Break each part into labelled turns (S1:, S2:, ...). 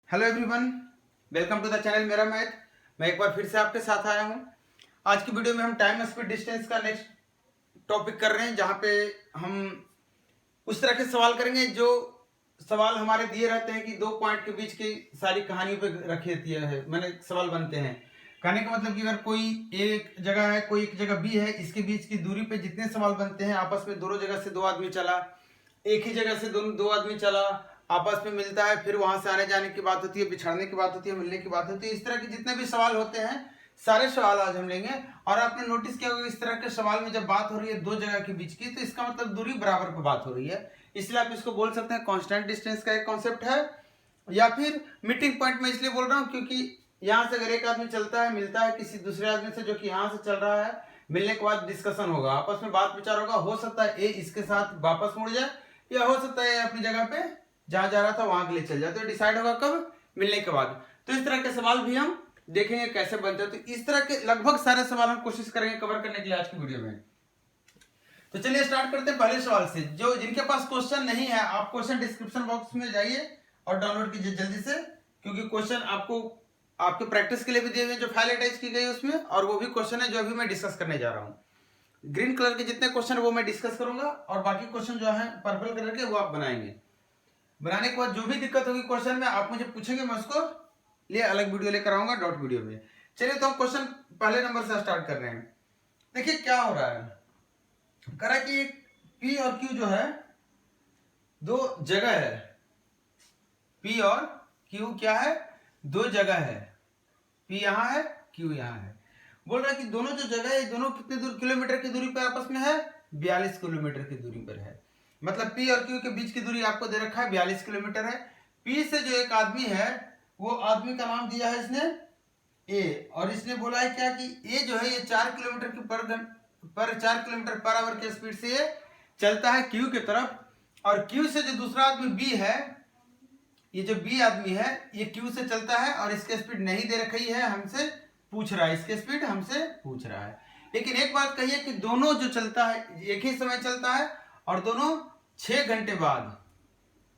S1: Hello everyone, welcome to the channel मेरा math. मैं एक बार फिर से आपके साथ आया हूँ। आज की वीडियो में हम टाइम स्पीड डिस्टेंस का नेक्स्ट टॉपिक कर रहे हैं, जहाँ पे हम उस तरह के सवाल करेंगे जो सवाल हमारे दिए रहते हैं कि दो पॉइंट के बीच की सारी कहानियों पे रखी रहती है, मैंने सवाल बनते हैं। कहने का मतलब कि अगर कोई एक जगह है, कोई एक जगह बी है, इसके बीच की दूरी पे जितने सवाल बनते हैं, आपस में दोनों जगह से दो आदमी चला, एक ही जगह से दो आदमी चला, आपस में मिलता है, फिर वहां से आने जाने की बात होती है, बिछड़ने की बात होती है, मिलने की बात होती है। इस तरह के जितने भी सवाल होते हैं, सारे सवाल आज हम लेंगे। और आपने नोटिस किया होगा इस तरह के सवाल में जब बात हो रही है दो जगह के बीच की, तो इसका मतलब दूरी बराबर पे बात हो रही है, इसलिए आप इसको बोल सकते हैं कांस्टेंट डिस्टेंस का एक कॉन्सेप्ट है। या फिर मीटिंग पॉइंट में इसलिए बोल रहा हूँ क्योंकि यहाँ से अगर एक आदमी चलता है, मिलता है किसी दूसरे आदमी से जो कि यहाँ से चल रहा है, मिलने के बाद डिस्कशन होगा, आपस में बात विचार होगा। हो सकता है ए इसके साथ वापस मुड़ जाए, या हो सकता है अपनी जगह पे जहां जा रहा था वहां के लिए चल जाए। तो डिसाइड होगा कब? मिलने के बाद। तो इस तरह के सवाल भी हम देखेंगे कैसे बनते हैं। तो इस तरह के लगभग सारे सवाल हम कोशिश करेंगे कवर करने के लिए आज की वीडियो में। तो चलिए स्टार्ट करते हैं पहले सवाल से। जो जिनके पास क्वेश्चन नहीं है, आप क्वेश्चन डिस्क्रिप्शन बॉक्स में जाइए और डाउनलोड कीजिए जल्दी से, क्योंकि क्वेश्चन आपको आपके प्रैक्टिस के लिए भी दिए हुए जो फाइल अटैच की गई है उसमें, और वो भी क्वेश्चन है जो अभी मैं डिस्कस करने जा रहा हूँ। ग्रीन कलर के जितने क्वेश्चन वो मैं डिस्कस करूंगा, और बाकी क्वेश्चन जो है पर्पल कलर के वो आप बनाएंगे। बनाने के बाद जो भी दिक्कत होगी क्वेश्चन में आप मुझे पूछेंगे, मैं उसको लिए अलग वीडियो लेकर आऊंगा डॉट वीडियो में। चलिए तो हम क्वेश्चन पहले नंबर से स्टार्ट कर रहे हैं। देखिए क्या हो रहा है, करा कि पी और क्यू जो है दो जगह है। पी और क्यू क्या है? दो जगह है। पी यहां है, क्यू यहां है। बोल रहा है कि दोनों जो जगह है, दोनों कितने दूर किलोमीटर की दूरी पर आपस में है? 42 किलोमीटर की दूरी पर है। मतलब पी और क्यू के बीच की दूरी आपको दे रखा है 42 किलोमीटर है। पी से जो एक आदमी है, वो आदमी का नाम दिया है इसने ए, और इसने बोला है क्या कि ए जो है ये 4 किलोमीटर की पर 4 किलोमीटर पर आवर की स्पीड से ये चलता है क्यू की तरफ। और क्यू से जो दूसरा आदमी बी है, ये जो बी आदमी है ये क्यू से चलता है, और इसकी स्पीड नहीं दे रखी है, हमसे पूछ रहा है, इसकी स्पीड हमसे पूछ रहा है। लेकिन एक बात कहिए कि दोनों जो चलता है एक ही समय चलता है, और दोनों 6 घंटे बाद,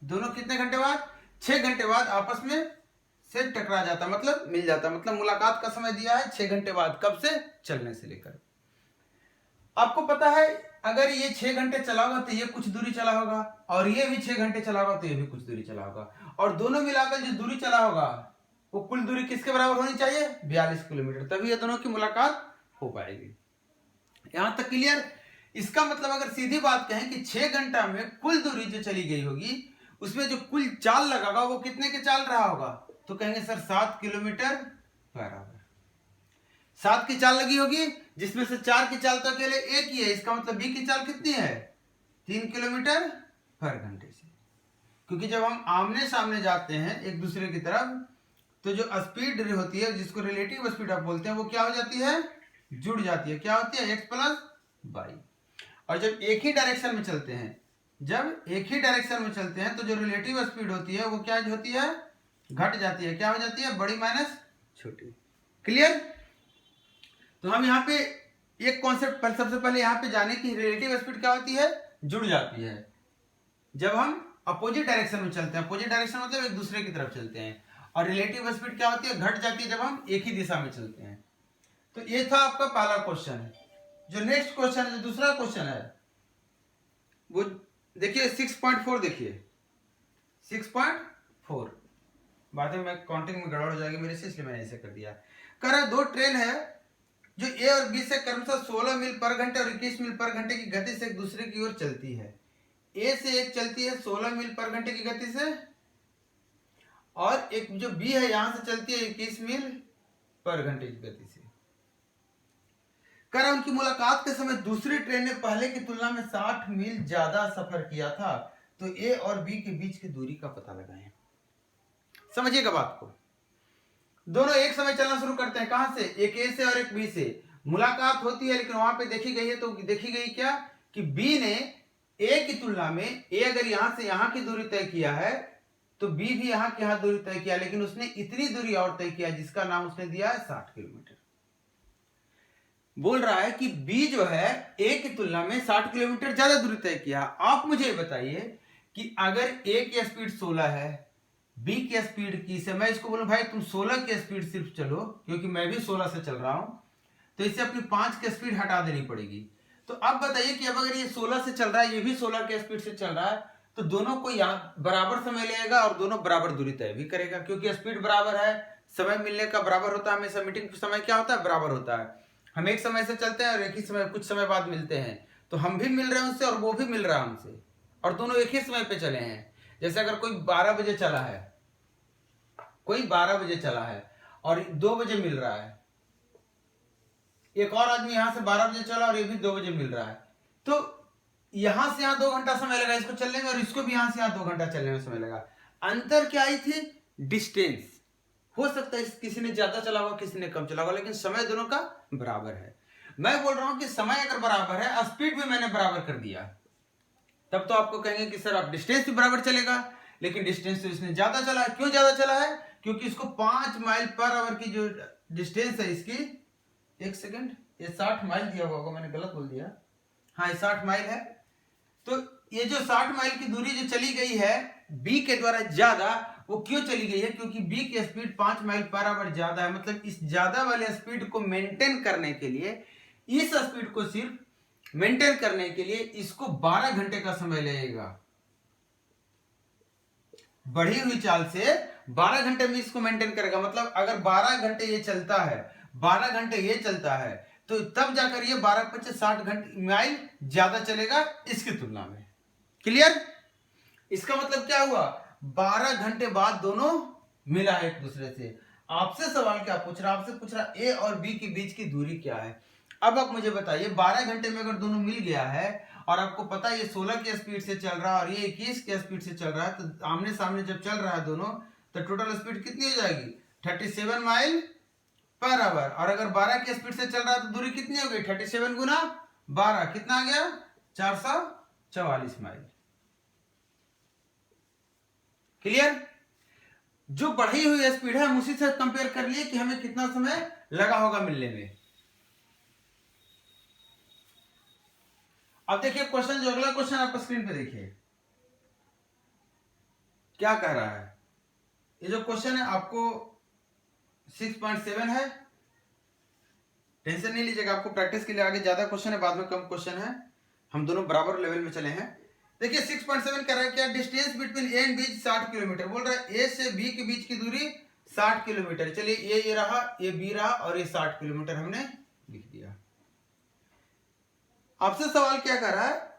S1: दोनों कितने घंटे बाद? 6 घंटे बाद आपस में से टकरा जाता, मतलब मिल जाता। मतलब मुलाकात का समय दिया है 6 घंटे बाद। कब से? चलने से लेकर। आपको पता है अगर ये 6 घंटे चला होगा तो ये कुछ दूरी चला होगा, और ये भी 6 घंटे चला होगा तो ये भी कुछ दूरी चला होगा, और दोनों मिलाकर जो दूरी चला होगा वो कुल दूरी किसके बराबर होनी चाहिए? 42 किलोमीटर। तभी ये दोनों की मुलाकात हो पाएगी। यहां तक क्लियर? इसका मतलब अगर सीधी बात कहें कि 6 घंटा में कुल दूरी जो चली गई होगी, उसमें जो कुल चाल लगा वो कितने के चाल रहा होगा? तो कहेंगे सर 7 किलोमीटर पर आवर। 7 की चाल लगी होगी, जिसमें से 4 की चाल तो अकेले एक ही है। इसका मतलब बी की चाल कितनी है? 3 किलोमीटर पर घंटे से। क्योंकि जब हम आमने सामने जाते हैं एक दूसरे की तरफ, तो जो स्पीड होती है, जिसको रिलेटिव स्पीड आप बोलते हैं, वो क्या हो जाती है? जुड़ जाती है। क्या होती है? x plus y. और जब एक ही डायरेक्शन में चलते हैं, जब एक ही डायरेक्शन में चलते हैं, तो जो रिलेटिव स्पीड होती है वो क्या होती है? घट जाती है। क्या हो जाती है? बड़ी माइनस छोटी। क्लियर? तो हम यहाँ पे एक कॉन्सेप्ट सबसे पहले यहाँ पे जाने की, रिलेटिव स्पीड क्या होती है? जुड़ जाती है जब हम अपोजिट डायरेक्शन में चलते हैं। अपोजिट डायरेक्शन मतलब एक दूसरे की तरफ चलते हैं। और रिलेटिव स्पीड क्या होती है? घट जाती है जब हम एक ही दिशा में चलते हैं। तो ये था आपका पहला क्वेश्चन। जो नेक्स्ट क्वेश्चन है, जो दूसरा क्वेश्चन है, वो देखिए 6.4। देखिए 6.4। बाद में काउंटिंग में गड़बड़ हो जाएगी मेरे से, इसलिए मैंने ऐसे कर दिया। कह रहा दो ट्रेन है जो ए और बी से क्रमशः 16 मील पर घंटे और 21 मील पर घंटे की गति से एक दूसरे की ओर चलती है। ए से एक चलती है 16 मील पर घंटे की गति से, और एक जो बी है यहां से चलती है 21 मील पर घंटे की गति से। कह रहा उनकी मुलाकात के समय दूसरी ट्रेन ने पहले की तुलना में 60 मील ज्यादा सफर किया था। तो ए और बी के बीच की दूरी का पता लगाएं। समझिएगा बात को। दोनों एक समय चलना शुरू करते हैं। कहां से? एक ए से और एक बी से। मुलाकात होती है, लेकिन वहां पे देखी गई है, तो देखी गई क्या कि बी ने ए की तुलना में, ए अगर यहां से यहां की दूरी तय किया है, तो बी भी यहां की यहां दूरी तय किया, लेकिन उसने इतनी दूरी और तय किया जिसका नाम उसने दिया है 60 किलोमीटर। बोल रहा है कि बी जो है ए की तुलना में 60 किलोमीटर ज्यादा दूरी तय किया। आप मुझे बताइए कि अगर ए की स्पीड 16 है, बी की स्पीड की से मैं इसको बोलूं भाई तुम 16 की स्पीड सिर्फ चलो, क्योंकि मैं भी 16 से चल रहा हूं, तो इससे अपनी 5 की स्पीड हटा देनी पड़ेगी। तो अब बताइए कि अब अगर ये 16 से चल रहा है, ये भी 16 की स्पीड से चल रहा है, तो दोनों को बराबर समय लगेगा और दोनों बराबर दूरी तय भी करेगा, क्योंकि स्पीड बराबर है, समय मिलने का बराबर होता है। हमेशा मीटिंग समय क्या होता है, बराबर होता है। हम एक समय से चलते हैं और एक ही समय कुछ समय बाद मिलते हैं, तो हम भी मिल रहे हैं उससे और वो भी मिल रहा है हमसे, और दोनों एक ही समय पे चले हैं। जैसे अगर कोई 12 बजे चला है, कोई 12 बजे चला है और 2 बजे मिल रहा है, एक और आदमी यहां से 12 बजे चला और ये भी 2 बजे मिल रहा है, तो यहां से यहां 2 घंटा समय लगा इसको चलने में, और इसको भी यहां से यहां 2 घंटा चलने में समय लगा। अंतर क्या आई थी, डिस्टेंस। हो सकता है किसी ने ज्यादा चला होगा, किसी ने कम चला होगा, लेकिन समय दोनों का बराबर है। मैं बोल रहा हूं कि समय अगर बराबर है, स्पीड भी मैंने बराबर कर दिया, तब तो आपको कहेंगे कि सर आप डिस्टेंस भी बराबर चलेगा, लेकिन डिस्टेंस तो इसने ज्यादा चला है। क्यों ज्यादा चला है, क्योंकि इसको 5 माइल पर आवर की जो डिस्टेंस है इसकी, एक सेकंड, ये 60 माइल दिया हुआ होगा, मैंने गलत बोल दिया, हाँ ये 60 माइल है। तो ये जो 60 माइल की दूरी जो चली गई है बी के द्वारा ज्यादा, वो क्यों चली गई है, क्योंकि बी की स्पीड 5 माइल पर आवर ज्यादा है। मतलब इस ज्यादा वाले स्पीड को मेंटेन करने के लिए, इस स्पीड को सिर्फ मेंटेन करने के लिए इसको 12 घंटे का समय लगेगा। बढ़ी हुई चाल से 12 घंटे में इसको मेंटेन करेगा। मतलब अगर 12 घंटे ये चलता है, 12 घंटे ये चलता है, तो तब जाकर ये 12-25-60 घंटे माइल ज्यादा चलेगा इसकी तुलना में। क्लियर? इसका मतलब क्या हुआ, 12 घंटे बाद दोनों मिला है एक दूसरे से। आपसे सवाल क्या पूछ रहा, आपसे पूछ रहा ए और बी के बीच की दूरी क्या है। अब आप मुझे बताइए, 12 घंटे में अगर दोनों मिल गया है और आपको पता है ये 16 की स्पीड से चल रहा है और ये 21 की स्पीड से चल रहा है, तो आमने सामने जब चल रहा है दोनों, तो टोटल स्पीड कितनी हो जाएगी, 37 माइल पर आवर। और अगर 12 की स्पीड से चल रहा है तो दूरी कितनी हो गई, 37 गुना 12 कितना आ गया, 444 माइल। क्लियर? जो बढ़ी हुई स्पीड है हम उसी से कंपेयर कर लिए कि हमें कितना समय लगा होगा मिलने में। अब देखिए क्वेश्चन, जो अगला क्वेश्चन आपको स्क्रीन पे देखिए क्या कह रहा है। ये जो क्वेश्चन है आपको 6.7 है, टेंशन नहीं लीजिएगा, आपको प्रैक्टिस के लिए आगे ज्यादा क्वेश्चन है, बाद में कम क्वेश्चन है, हम दोनों बराबर लेवल में चले हैं। देखिए 6.7 कह रहा है क्या, distance between A and B 60 kilometre. बोल रहा है ए से बी के बीच की दूरी 60 किलोमीटर। चलिए ये रहा, ये बी रहा, और ये 60 किलोमीटर हमने लिख दिया। आपसे सवाल क्या कर रहा है,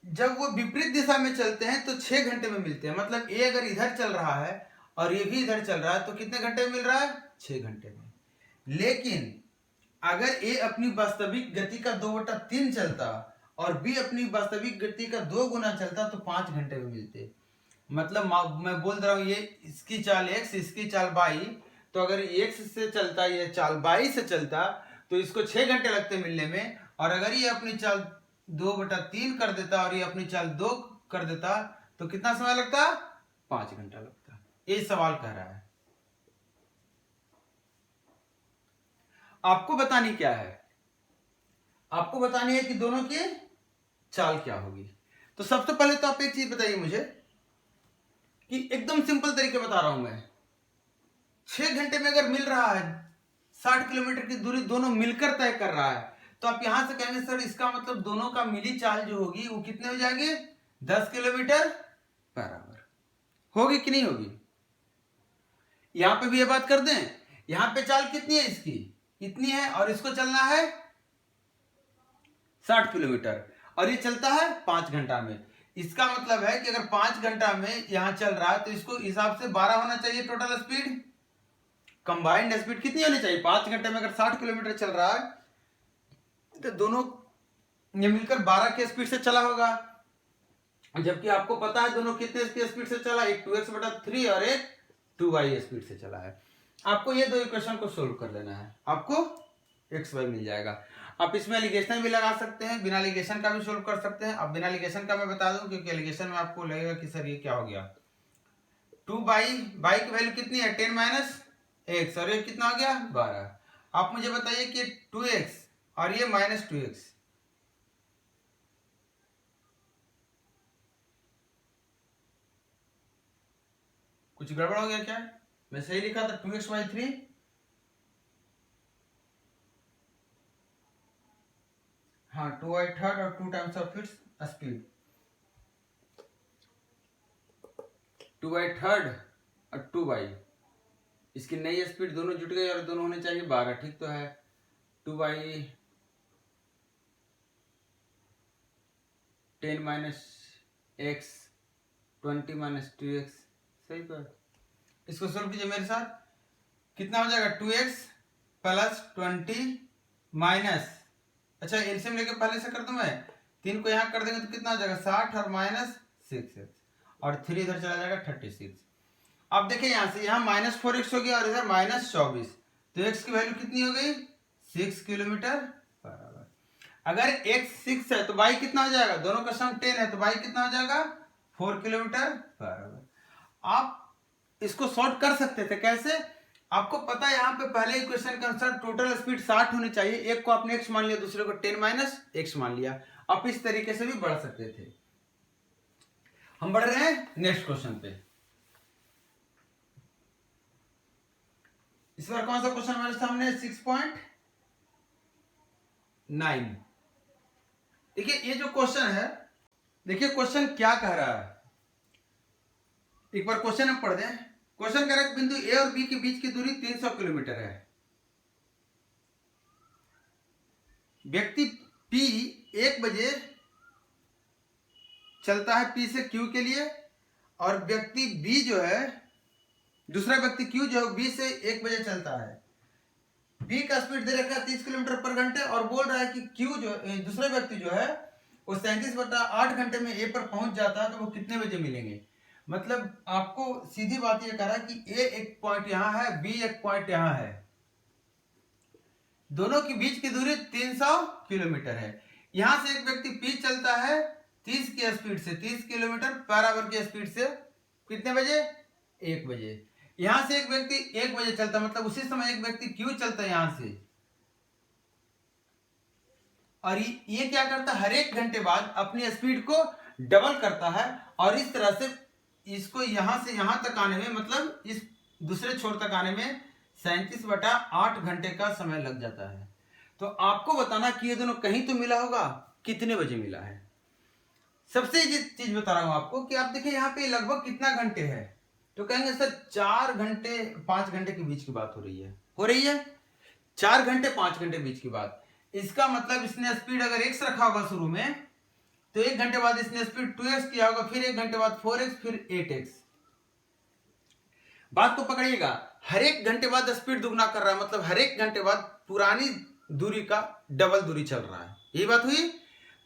S1: जब वो विपरीत दिशा में चलते हैं तो 6 घंटे में मिलते हैं। मतलब ए अगर इधर चल रहा है और ये भी इधर चल रहा है, तो कितने घंटे में मिल रहा है, 6 घंटे में। लेकिन अगर ए अपनी वास्तविक गति का 2/3 चलता और बी अपनी वास्तविक गति का 2 गुना चलता, तो 5 घंटे में मिलते। मतलब मैं बोल रहा हूं, ये इसकी चाल x, इसकी चाल y, तो अगर x से चलता, ये चाल y से चलता, तो इसको 6 घंटे लगते मिलने में। और अगर ये अपनी चाल 2/3 कर देता और ये अपनी चाल 2 कर देता, तो कितना समय लगता, 5 घंटा लगता। ये सवाल कह रहा है। आपको बतानी क्या है, आपको बतानी है कि दोनों की चाल क्या होगी। तो सबसे पहले तो आप एक चीज बताइए मुझे, कि एकदम सिंपल तरीके बता रहा हूं मैं, 6 घंटे में अगर मिल रहा है 60 किलोमीटर की दूरी, दोनों मिलकर तय कर रहा है, तो आप यहां से कहेंगे सर इसका मतलब दोनों का मिली चाल जो होगी वो कितने हो जाएंगे, 10 किलोमीटर पर आवर। होगी कि नहीं होगी? यहां पे भी ये बात कर दें, यहां पे चाल कितनी है इसकी, इतनी है, और इसको चलना है 60 किलोमीटर, और ये चलता है 5 घंटा में। इसका मतलब है कि अगर 5 घंटा में यहां चल रहा है, तो इसको हिसाब से 12 होना चाहिए टोटल स्पीड। कंबाइंड स्पीड कितनी होनी चाहिए, 5 घंटे में अगर 60 किलोमीटर चल रहा है, तो दोनों ये मिलकर 12 की स्पीड से चला होगा। जबकि आपको पता है दोनों कितने की स्पीड से चला, एक 2x/3 और एक 2y स्पीड से चला है। आपको ये दो इक्वेशन को सोल्व कर लेना है, आपको xy मिल जाएगा। आप इसमें एलिगेशन भी लगा सकते हैं, बिना एलिगेशन का भी सोल्व कर सकते हैं। अब बिना एलिगेशन का मैं बता दूं, क्योंकि एलिगेशन में आपको लगेगा कि सर ये क्या हो गया, 2y की वैल्यू कितनी है, 10 - x, और ये कितना हो गया, 12। आप मुझे बताइए कि 2x और ये -2x, कुछ गड़बड़ हो गया क्या? मैं सही लिखा था 2x/3। हाँ 2/3 और 2 टाइम्स ऑफ इट्स स्पीड, 2/3 और 2 इसकी नई स्पीड दोनों जुट गई और दोनों होने चाहिए 12। ठीक तो है। 2/10 - x 20 - 2x, सही तो है। इसको सोल्व कीजिए मेरे साथ। कितना हो जाएगा? 2x + 20 माइनस, अच्छा एलसीएम लेके पहले से कर दूं मैं, 3 को यहाँ कर देंगे तो कितना हो जाएगा? 60 और -6x और 3 इधर चला जाएगा 36। अब देखिए यहाँ से यहाँ -4x हो गया और इधर -24, तो x की वैल्यू कितनी हो गई? 6 किलोमीटर पर आवर। अगर x 6 है तो y कितना हो जाएगा? दोनों का सम 10 है तो y कितना हो जाएगा? 4 किलोमीटर पर आवर। आप इसको सॉर्ट कर सकते थे, कैसे? आपको पता है यहाँ पे पहले ही क्वेश्चन के अनुसार टोटल स्पीड 60 होनी चाहिए। एक को आपने x मान लिया, दूसरे को 10 - x मान लिया। आप इस तरीके से भी बढ़ सकते थे। हम बढ़ रहे हैं नेक्स्ट क्वेश्चन पे। इस बार कौन सा क्वेश्चन हमारे सामने? 6.9। देखिए ये जो क्वेश्चन है, देखिए क्वेश्चन क्या कह रहा है, एक बार क्वेश्चन हम पढ़ दें। क्वेश्चन कह रहा है बिंदु ए और बी के बीच की दूरी 300 किलोमीटर है। व्यक्ति पी 1 बजे चलता है पी से क्यू के लिए, और व्यक्ति बी जो है, दूसरा व्यक्ति क्यू जो है बी से 1 बजे चलता है। बी का स्पीड दे रखा है 30 किलोमीटर पर घंटे और बोल रहा है कि क्यू जो दूसरा व्यक्ति जो है वो 37/8 घंटे में ए पर पहुंच जाता है, तो वो कितने बजे मिलेंगे? मतलब आपको सीधी बात ये कह रहा है कि ए एक पॉइंट यहां है, बी एक पॉइंट यहां है, दोनों के बीच की दूरी 300 किलोमीटर है। यहां से एक व्यक्ति पी चलता है 30 की स्पीड से, 30 किलोमीटर पर आवर की स्पीड से, कितने बजे? 1 बजे। यहां से एक व्यक्ति 1 बजे चलता, मतलब उसी समय एक व्यक्ति क्यू चलता है यहां से, और ये क्या करता है? हर 1 घंटे बाद अपनी स्पीड को डबल करता है, और इस तरह से इसको यहां से यहां तक आने में, मतलब इस दूसरे छोर तक आने में 37/8 घंटे का समय लग जाता है। तो आपको बताना कि ये दोनों कहीं तो मिला होगा, कितने बजे मिला है। सबसे ये चीज बता रहा हूं आपको कि आप देखिए यहाँ पे लगभग कितना घंटे है, तो कहेंगे सर 4 घंटे 5 घंटे के बीच की बात हो रही है, 4 घंटे 5 घंटे बीच की बात। इसका मतलब इसने स्पीड अगर x रखा होगा शुरू में, तो 1 घंटे बाद इसने स्पीड 2x किया होगा, फिर 1 घंटे बाद 4x, फिर 8x। बात को पकड़िएगा, हर 1 घंटे बाद स्पीड दुगना कर रहा है, मतलब हर 1 घंटे बाद पुरानी दूरी का डबल दूरी चल रहा है। यही बात हुई।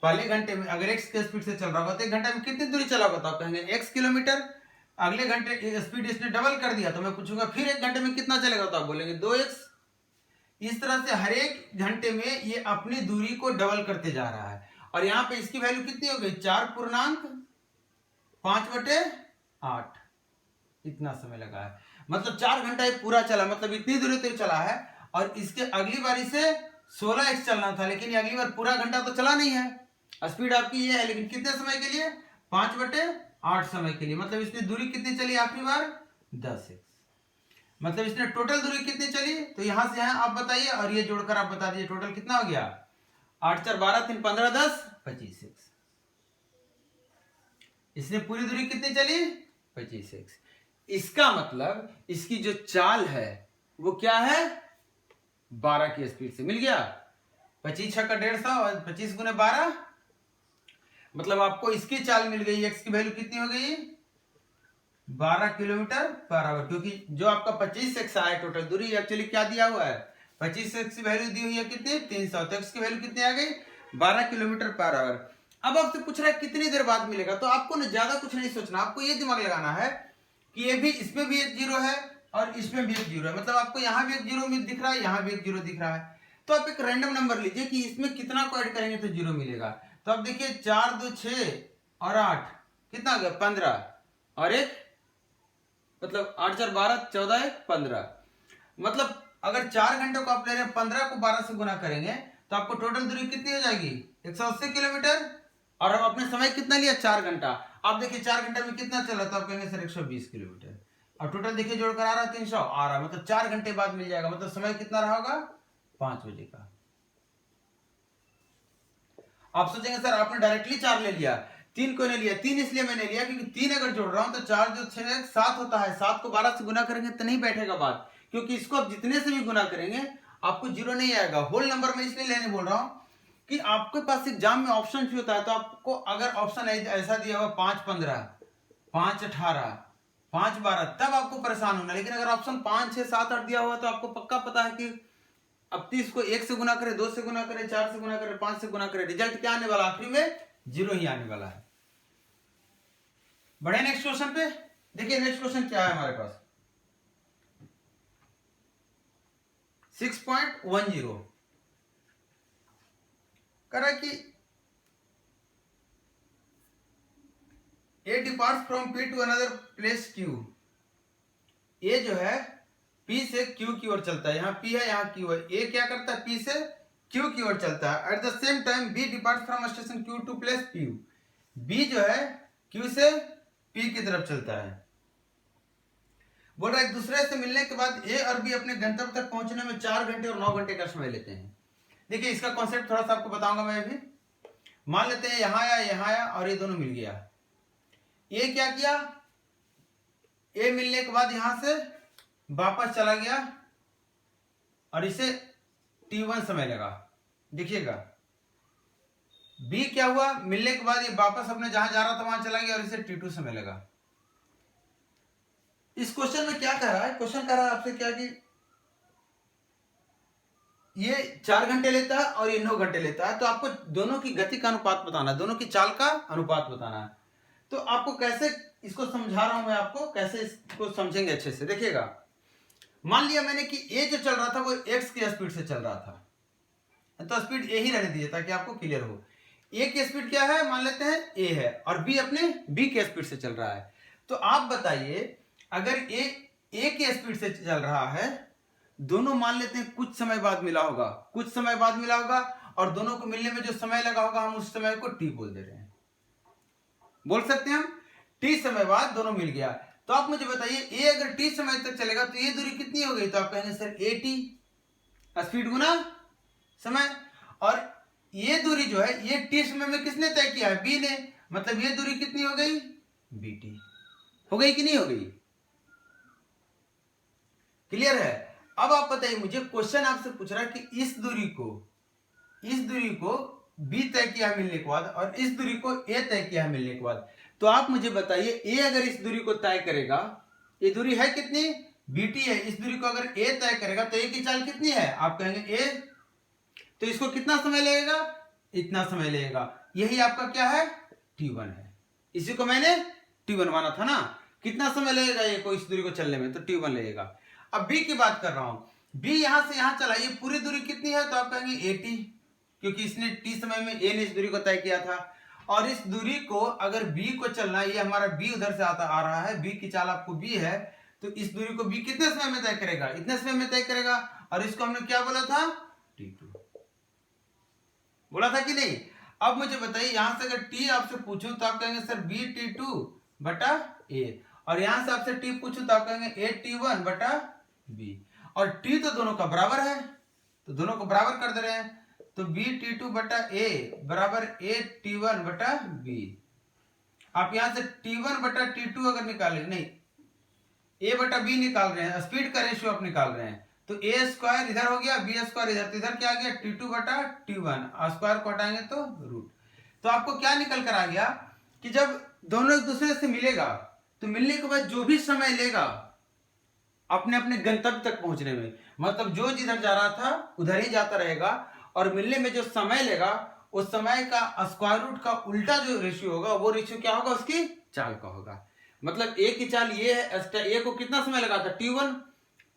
S1: पहले घंटे में अगर x के स्पीड से चल रहा होगा तो 1 घंटे में कितनी दूरी चला होगा, तो आप कहेंगे x किलोमीटर। अगले घंटे स्पीड इसने डबल कर दिया, तो मैं पूछूंगा फिर 1 घंटे में कितना चलेगा, तो आप बोलेंगे 2x। इस तरह से हर 1 घंटे में ये अपनी दूरी को डबल करते जा रहा है, और यहाँ पे इसकी वैल्यू कितनी हो गई? 4.5/8, इतना समय लगा है। मतलब 4 घंटा ये पूरा चला, मतलब इतनी दूरी तो चला है। और इसके अगली बारी से 16x चलना था, लेकिन ये अगली बार पूरा घंटा तो चला नहीं है। स्पीड आपकी ये है, लेकिन कितने समय के लिए? 5/8 समय के लिए। मतलब इसने दूरी कितनी चली आखिरी बार? 10x। मतलब इसने टोटल दूरी कितनी चली? तो यहां से यहां आप बताइए, और ये जोड़कर आप बता दीजिए टोटल कितना हो गया। 8 4 12 3 15 10 25x। इसने पूरी दूरी कितनी चली? 25x। इसका मतलब इसकी जो चाल है वो क्या है? 12 की स्पीड से। मिल गया। 25 6 का 150 और 25 गुने 12, मतलब आपको इसकी चाल मिल गई। x की वैल्यू कितनी हो गई? 12 किलोमीटर पर आवर, क्योंकि जो आपका 25x आया टोटल दूरी, एक्चुअली क्या दिया हुआ है? 25x की वैल्यू दी हुई है कितनी? 300। तो x की वैल्यू कितनी आ गई? 12 किलोमीटर पर आवर। अब आपसे पूछ रहा है कितनी देर बाद मिलेगा, तो आपको ना ज्यादा कुछ नहीं सोचना, आपको ये दिमाग लगाना है कि ये भी, इसमें भी एक जीरो है और इसमें भी एक जीरो है। मतलब आपको यहाँ भी एक जीरो दिख रहा है, यहाँ भी एक जीरो दिख रहा है। तो आप एक रैंडम नंबर लीजिए कि इसमें कितना को ऐड करेंगे तो जीरो मिलेगा। तो आप देखिए 4 2 6 और 8 कितना हो गया? 15, और एक मतलब 8 4 12 14 15। मतलब अगर 4 घंटे को आप ले रहे हैं, 15 को 12 से गुना करेंगे तो आपको टोटल दूरी कितनी हो जाएगी? 180 किलोमीटर। और हम अपने समय कितना लिया? 4 घंटा। आप देखिए 4 घंटे में कितना चला, तो आप कहेंगे सर 120 किलोमीटर। अब टोटल देखिए जोड़कर आ रहा है 300 आ रहा है, मतलब 4 घंटे बाद मिल जाएगा। मतलब समय कितना रहा होगा 5 बजे का। आप सोचेंगे सर आपने डायरेक्टली 4 ले लिया, 3 को नहीं लिया। 3 इसलिए मैंने लिया क्योंकि 3 अगर जोड़ रहा हूं तो 4 जो 6 7 होता है, 7 को 12 से गुना करेंगे तो नहीं बैठेगा बात, क्योंकि इसको आप जितने से भी गुना करेंगे आपको जीरो नहीं आएगा। होल नंबर में इसलिए लेने बोल रहा हूं कि आपके पास एग्जाम में ऑप्शन भी होता है, तो आपको अगर ऑप्शन ऐसा दिया हुआ 5 15 5 18 5 12 तब आपको परेशान होना। लेकिन अगर ऑप्शन 5 6 7 8 दिया हुआ तो आपको पक्का पता है कि अब 30 को 1 से गुना करे, 2 से गुना करे, 4 से गुना करे, 5 से गुना करे, रिजल्ट क्या आने वाला आखिरी में जीरो ही आने वाला है। बढ़े नेक्स्ट क्वेश्चन पे। देखिए नेक्स्ट क्वेश्चन क्या है हमारे पास 6.10 कह रहा है कि A departs from P to another place Q. A जो है P से Q की ओर चलता है, यहाँ P है यहाँ Q है। A क्या करता है P से Q की ओर चलता है। At the same time B departs from station Q to place P। B जो है Q से P की तरफ चलता है। बोल रहा है एक दूसरे से मिलने के बाद A और B अपने गंतव्य तक पहुंचने में 4 घंटे और 9 घंटे का समय लेते हैं। देखिए इसका कॉन्सेप्ट थोड़ा सा आपको बताऊंगा मैं अभी। मान लेते हैं यहाँ आया और ये दोनों मिल गया। ये क्या किया, A मिलने के बाद यहां से वापस चला गया और इसे T1 समय लगा। देखिएगा B क्या हुआ, मिलने के बाद ये वापस अपने जहां जा रहा था वहां चला गया और इसे T2 समय लगा। इस क्वेश्चन में क्या कह रहा है, क्वेश्चन कह रहा है आपसे क्या कि ये 4 घंटे लेता है और ये 9 घंटे लेता है, तो आपको दोनों की गति का अनुपात बताना है, दोनों की चाल का अनुपात बताना है। तो आपको कैसे इसको समझा रहा हूं मैं, आपको कैसे इसको समझेंगे अच्छे से। देखिएगा मान लिया मैंने कि ए जो चल रहा था वो x की स्पीड से चल रहा था, तो स्पीड ए ही रहने दीजिए ताकि आपको क्लियर हो। ए की स्पीड क्या है, मान लेते हैं ए है और बी अपने बी के स्पीड से चल रहा है। तो आप बताइए अगर ए के स्पीड से चल रहा है, दोनों मान लेते हैं कुछ समय बाद मिला होगा, कुछ समय बाद मिला होगा और दोनों को मिलने में जो समय लगा होगा हम उस समय को टी बोल दे रहे हैं, बोल सकते हैं हम टी समय बाद दोनों मिल गया। तो आप मुझे बताइए ए अगर टी समय तक चलेगा तो ये दूरी कितनी हो गई, तो आप कहेंगे सर ए टी स्पीड गुना समय, और ये दूरी जो है ये टी समय में किसने तय किया है, बी ने, मतलब ये दूरी कितनी हो गई बी टी हो गई कि नहीं हो गई, क्लियर है। अब आप बताइए मुझे, क्वेश्चन आपसे पूछ रहा है कि इस दूरी को बी तय किया मिलने के बाद और इस दूरी को ए तय किया मिलने के बाद, तो आप मुझे बताइए ए अगर इस दूरी को तय करेगा, ये दूरी है कितनी बीटी है, इस दूरी को अगर ए तय करेगा तो ए की चाल कितनी है, आप कहेंगे ए, तो इसको कितना समय लगेगा, इतना समय लगेगा। यही आपका क्या है T1 है, इसी को मैंने T1 माना था ना। कितना समय लगेगा ए को इस दूरी को चलने में, तो T1 लगेगा। अब बी की बात कर रहा हूं, बी यहां से यहां चला, ये पूरी दूरी कितनी है, तो आप कहेंगे AT, क्योंकि इसने टी समय में ए ने इस दूरी को तय किया था। और इस दूरी को अगर बी को चलना, ये हमारा बी उधर से आ रहा है, बी की चाल आपको बी है, तो इस दूरी को बी कितने समय में तय करेगा, इतने समय में तय करेगा। और इसको हमने क्या बोला था T2 बोला था कि नहीं। अब मुझे बताइए यहां से अगर टी आपसे पूछूं तो आप कहेंगे सर बी T2 बटा ए, और यहां से आपसे टी पूछूं तो आप कहेंगे ए T1 बटा बी, और टी तो दोनों का बराबर है तो दोनों को बराबर कर दे रहे हैं, तो बी T2 बटा ए बराबर ए T1 बटा बी। आप यहां से T1 बटा T2 अगर निकालें, नहीं ए बटा बी निकाल रहे हैं, स्पीड का रेशियो आप निकाल रहे हैं, तो ए स्क्वायर इधर हो गया, बी स्क्वायर इधर, तो इधर क्या आ गया T2 बटा T1, स्क्वायर को हटाएंगे तो रूट। तो आपको क्या निकल कर आ गया कि जब दोनों एक दूसरे से मिलेगा तो मिलने के बाद जो भी समय लेगा अपने अपने गंतव्य तक पहुंचने में, मतलब जो जिधर जा रहा था उधर ही जाता रहेगा, और मिलने में जो समय लेगा उस समय का स्क्वायर रूट का उल्टा जो रेशियो होगा वो रेशियो क्या होगा, उसकी चाल का होगा। मतलब ए की चाल ये है, ए को कितना समय लगा था T1,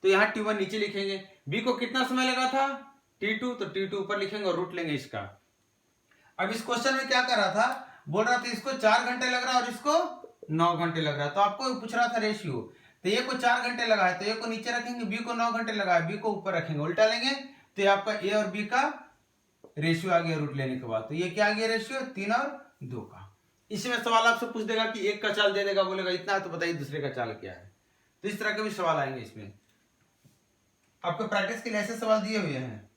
S1: तो यहाँ T1 नीचे लिखेंगे, बी को कितना समय लगा था T2, तो T2 ऊपर लिखेंगे और रूट लेंगे इसका। अब इस क्वेश्चन में क्या कर रहा था, बोल रहा था इसको 4 घंटे लग रहा है और इसको 9 घंटे लग रहा है, तो आपको पूछ रहा था रेशियो, तो ए को 4 घंटे लगा है तो ए को नीचे रखेंगे, बी को 9 घंटे लगा है बी को ऊपर रखेंगे, उल्टा लेंगे, तो ये आपका ए और बी का रेशियो आ गया रूट लेने के बाद। तो ये क्या आ गया रेशियो 3 और 2 का। इसमें सवाल आपसे पूछ देगा कि एक का चाल दे देगा, बोलेगा इतना है, तो बताइए दूसरे का चाल क्या है, तो इस तरह के भी सवाल आएंगे इसमें। आपको प्रैक्टिस के लिए ऐसे सवाल दिए हुए हैं।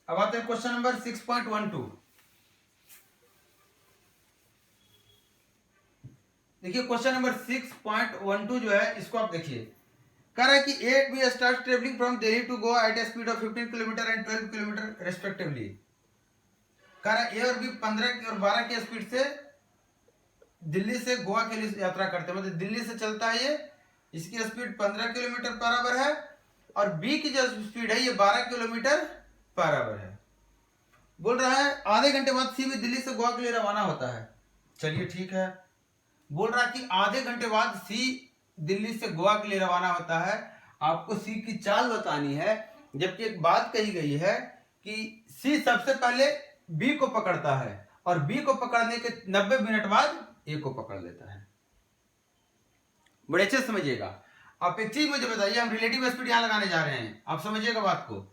S1: अब आते हैं क्वेश्चन नंबर 6.12। देखिए क्वेश्चन नंबर 6.12 जो है इसको आप देखिए, कह रहा है कि A B start travelling from Delhi to Goa at a speed of 15 kilometre and 12 kilometre respectively. कह रहा है ए और बी 15 और 12 की स्पीड से दिल्ली से गोवा के लिए यात्रा करते हैं। मतलब दिल्ली से चलता है ये, इसकी स्पीड 15 किलोमीटर पर आवर है और बी की जो स्पीड है ये 12 किलोमीटर पर आवर है। बोल रहा है आधे घंटे बाद सी भी दिल्ली से गोवा के लिए रवाना होता है। चलिए ठीक है। बोल रहा है कि आधे घंटे बाद सी दिल्ली से गोवा के लिए रवाना होता है, आपको सी की चाल बतानी है। जबकि एक बात कही गई है कि सी सबसे पहले बी को पकड़ता है और बी को पकड़ने के 90 मिनट बाद ए को पकड़ लेता है। बड़े अच्छे समझिएगा। आप एक चीज मुझे बताइए, हम रिलेटिव स्पीड यहां लगाने जा रहे हैं, आप समझिएगा बात को।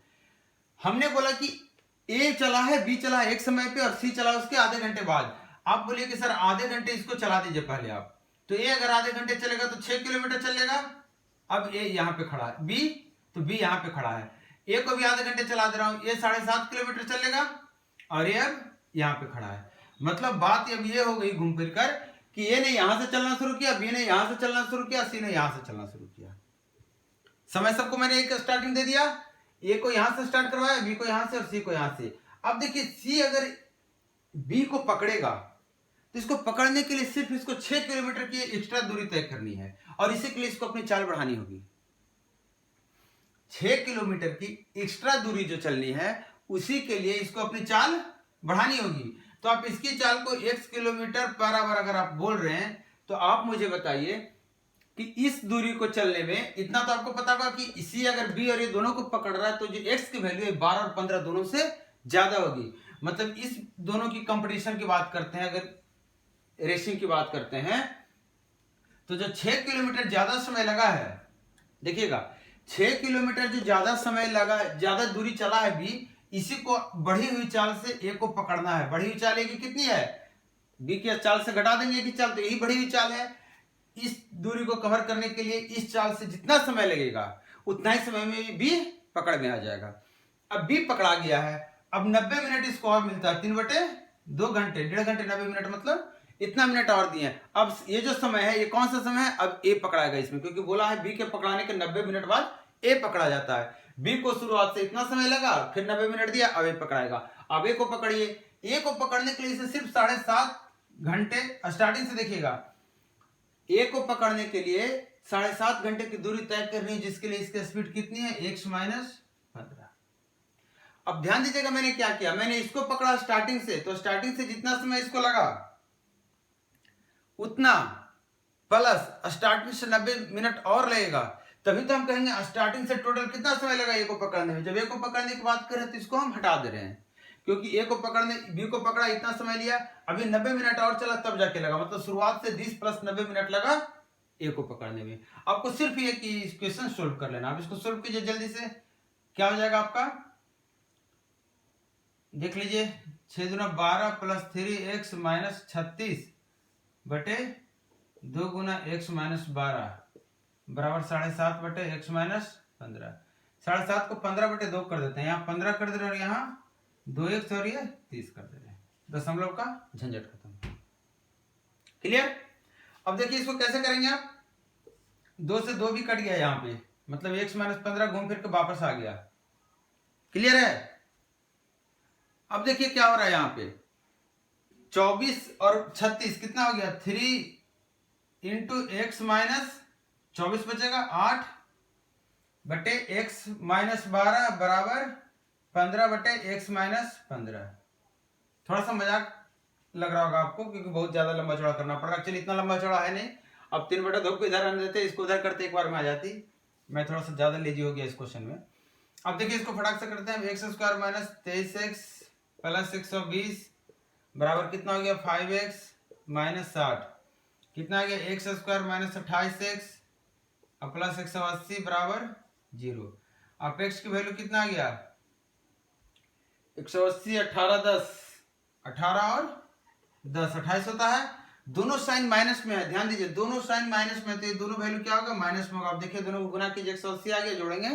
S1: हमने बोला कि ए चला है, बी चला है एक समय पे और सी चला उसके आधे घंटे बाद। आप बोलिए कि सर आधे घंटे इसको चला दीजिए पहले आप, तो ए अगर आधे घंटे चलेगा तो 6 किलोमीटर चलेगा। अब ए यहां पे खड़ा है, बी तो बी यहां पे खड़ा है, ए को भी आधे घंटे चला दे रहा हूं, ये 7.5 किलोमीटर चलेगा और ये अब यहां पे खड़ा है। मतलब बात अब ये हो गई घूम फिर कर कि ए ने यहां से चलना शुरू किया, बी ने यहां से चलना शुरू किया, सी ने यहां से चलना शुरू किया। समय सबको मैंने एक स्टार्टिंग दे दिया, ए को यहां से स्टार्ट करवाया, बी को यहां से और सी को यहां से। अब देखिए सी अगर बी को पकड़ेगा तो इसको पकड़ने के लिए सिर्फ इसको 6 किलोमीटर की एक्स्ट्रा दूरी तय करनी है और इसी के लिए इसको अपनी चाल बढ़ानी होगी। 6 किलोमीटर की एक्स्ट्रा दूरी जो चलनी है उसी के लिए इसको अपनी चाल बढ़ानी होगी। तो आप इसकी चाल को x किलोमीटर पर आवर अगर आप बोल रहे हैं तो आप मुझे बताइए कि इस दूरी को चलने में इतना तो आपको पता होगा कि इसी अगर बी और ये दोनों को पकड़ रहा है तो जो x की वैल्यू है 12 और 15 दोनों से ज्यादा होगी। मतलब इस दोनों की कंपटीशन की बात करते हैं, अगर रेसिंग की बात करते हैं तो जो 6 किलोमीटर ज्यादा समय लगा है, देखिएगा 6 किलोमीटर जो ज्यादा समय लगा, ज्यादा दूरी चला है बी, इसी को बढ़ी हुई चाल से ए को पकड़ना है। बढ़ी हुई चाल ए की कितनी है, बी की चाल से घटा देंगे की चाल, तो यही बढ़ी हुई चाल है। इस दूरी को कवर करने के लिए इस चाल से जितना समय लगेगा उतना ही समय में बी पकड़ में आ जाएगा। अब बी पकड़ा गया है, अब 90 मिनट इसको और मिलता है, 3/2 घंटे, 1.5 घंटे 90 मिनट, मतलब इतना मिनट और दिए। अब ये जो समय है ये कौन सा समय है, अब ए पकड़ाएगा इसमें, क्योंकि बोला है बी के पकड़ाने के 90 मिनट बाद ए पकड़ा जाता है। बी को शुरुआत से इतना समय लगा, फिर 90 मिनट दिया, अब ए पकड़ाएगा। अब ए को पकड़िए, ए को पकड़ने के लिए इसे सिर्फ 7.5 घंटे स्टार्टिंग से देखिएगा, ए को पकड़ने के लिए 7.5 घंटे की दूरी तय करनी है, जिसके लिए इसकी स्पीड कितनी है, x - 15। अब ध्यान दीजिएगा मैंने क्या किया, मैंने इसको पकड़ा स्टार्टिंग से, तो स्टार्टिंग से जितना समय इसको लगा उतना प्लस स्टार्टिंग से 90 मिनट और लगेगा, तभी तो हम कहेंगे स्टार्टिंग से टोटल कितना समय लगा ए को पकड़ने में। जब ए को पकड़ने की बात करें तो इसको हम हटा दे रहे हैं, क्योंकि ए को पकड़ने, बी को पकड़ा इतना समय लिया, अभी 90 मिनट और चला तब जाके लगा, मतलब शुरुआत से 20 + 90 मिनट लगा ए को पकड़ने में। आपको सिर्फ ये कि क्वेश्चन सोल्व कर लेना। आप इसको सोल्व कीजिए जल्दी से, क्या हो जाएगा आपका, देख लीजिए, 6 × 12 + 3x - 36 बटे 2 × x - 12 बराबर 7.5 बटे x - 15। 7.5 को 15/2 कर देते हैं, यहाँ 15 कर दे रहे हैं और यहाँ 2x और ये 30 कर दे रहे हैं, दशमलव का झंझट खत्म। क्लियर। अब देखिए इसको कैसे करेंगे आप, 2 से 2 भी कट गया यहाँ पे, मतलब x - 15 घूम फिर के वापस आ गया। क्लियर है। अब देखिए क्या हो रहा है यहाँ पे, 24 और 36 कितना हो गया, 3 × x - 24 बचेगा, 8 बटे x - 12 बराबर 15 बटे x - 15। थोड़ा सा मजाक लग रहा होगा आपको, क्योंकि बहुत ज्यादा लंबा चौड़ा करना पड़ेगा। चलिए इतना लंबा चौड़ा है नहीं, अब 3/2 को इधर आने देते, इसको उधर करते, एक बार में आ जाती। मैं थोड़ा सा ज्यादा लेजी हो गया इस क्वेश्चन में। अब देखिए इसको फटाक से करते हैं, x² - 23x + 120 बराबर कितना हो गया, 5x - 60, कितना आ गया, x² - 28x + 180 बराबर 0। अब x की वैल्यू कितना आ गया, 180, 18 10, 18 और 10 28 होता है, दोनों साइन माइनस में है, ध्यान दीजिए दोनों साइन माइनस में, तो ये दोनों वैल्यू क्या होगा, माइनस में होगा। आप देखिए दोनों को गुना कीजिए, 180 आ गया, जोड़ेंगे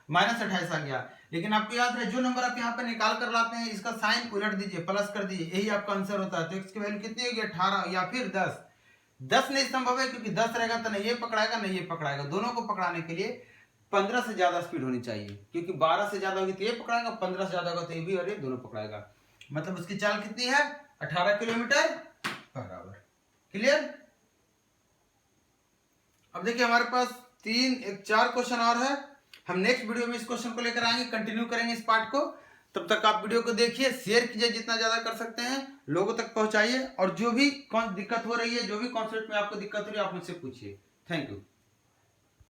S1: -28 आ गया। लेकिन आपको याद रहे जो नंबर आप यहाँ पे निकाल कर लाते हैं इसका साइन उलट दीजिए, प्लस कर दीजिए, यही आपका आंसर होता है। तो x की वैल्यू कितनी होगी, 18 या फिर 10। 10 नहीं संभव है क्योंकि 10 रहेगा तो नहीं ये पकड़ाएगा नहीं ये पकड़ाएगा। दोनों को पकड़ाने के लिए 15 से ज्यादा स्पीड होनी चाहिए, क्योंकि 12 से ज्यादा होगी तो ये पकड़ाएगा, 15 से ज्यादा होगा तो ये भी और ये दोनों पकड़ाएगा। मतलब उसकी चाल कितनी है, 18 किलोमीटर पर आवर। क्लियर। अब देखिए हमारे पास 4 क्वेश्चन और है। हम नेक्स्ट वीडियो में इस क्वेश्चन को लेकर आएंगे, कंटिन्यू करेंगे इस पार्ट को। तब तक आप वीडियो को देखिए, शेयर कीजिए जितना ज्यादा कर सकते हैं, लोगों तक पहुंचाइए। और जो भी दिक्कत हो रही है, जो भी कॉन्सेप्ट में आपको दिक्कत हो रही है, आप मुझसे पूछिए। Thank you.